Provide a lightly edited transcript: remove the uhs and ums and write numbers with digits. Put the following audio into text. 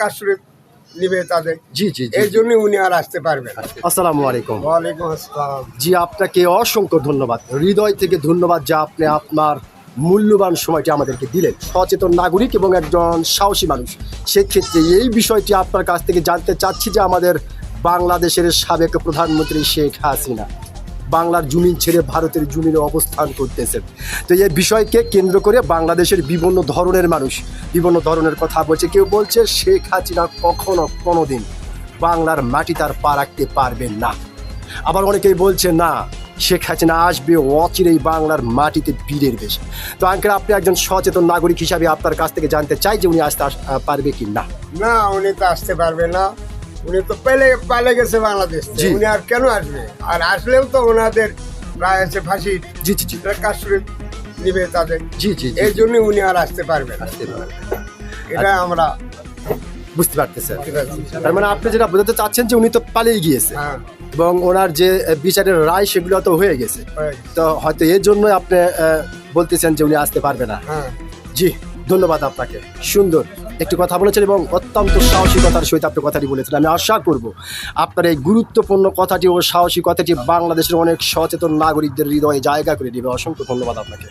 কাজ করে নিবে তাদের। জি জি জি এই জন্য উনি আর আসতে পারবেন। আসসালামু আলাইকুম। ওয়ালাইকুম আসসালাম। জি, আপনাকে অসংখ্য ধন্যবাদ, হৃদয় থেকে ধন্যবাদ যে আপনি আপনার মূল্যবান সময়টি আমাদেরকে দিলেন। সচেতন নাগরিক এবং একজন সাহসী মানুষ, সেক্ষেত্রে এই বিষয়টি আপনার কাছ থেকে জানতে চাচ্ছি যে আমাদের বাংলাদেশের সাবেক প্রধানমন্ত্রী শেখ হাসিনা বাংলার জমিন ছেড়ে ভারতের জমিনে অবস্থান করতেছেন। তো এই বিষয়কে কেন্দ্র করে বাংলাদেশের বিভিন্ন ধরনের মানুষ বিভিন্ন ধরনের কথা বলছে। কেউ বলছে শেখ হাসিনা কখনো কোনোদিন বাংলার মাটি তার পা রাখতে পারবেন না, আবার অনেকেই বলছে না শেখ হাসিনা আসবে অচিরেই বাংলার মাটিতে বীরের বেশ। তো আঙ্কেল, আপনি একজন সচেতন নাগরিক হিসাবে আপনার কাছ থেকে জানতে চাই যে উনি আসতে পারবে কি না। না, উনি তো আসতে পারবে না। উনি তো পালে গেছে বাংলাদেশ থেকে। জি। উনি আর কেন আসবে? আর আসলেও তো ওনাদের প্রায় আছে ফাঁসি জি জি জি কাজ করে নিবে তাদের। জি জি জি এই জন্য উনি আর আসতে পারবে না। এটা আমরা বুঝতে পারতেছেন। ঠিক আছে। তার মানে আপনি যেটা বোঝাতে চাচ্ছেন যে উনি তো পালিয়ে গিয়েছে হ্যাঁ, এবং ওনার যে বিচারের রায় সেগুলো তো হয়ে গেছে, হয়ে গেছে। তো হয়তো এর জন্য আপনি বলতেছেন যে উনি আসতে পারবে না। হ্যাঁ। জি, ধন্যবাদ আপনাকে। সুন্দর একটি কথা বলেছেন এবং অত্যন্ত সাহসিকতার সহিত আপনি কথাটি বলেছেন। আমি আশা করব আপনার এই গুরুত্বপূর্ণ কথাটি ও সাহসী কথাটি বাংলাদেশের অনেক সচেতন নাগরিকদের হৃদয়ে জায়গা করে দেবে। অসংখ্য ধন্যবাদ আপনাকে।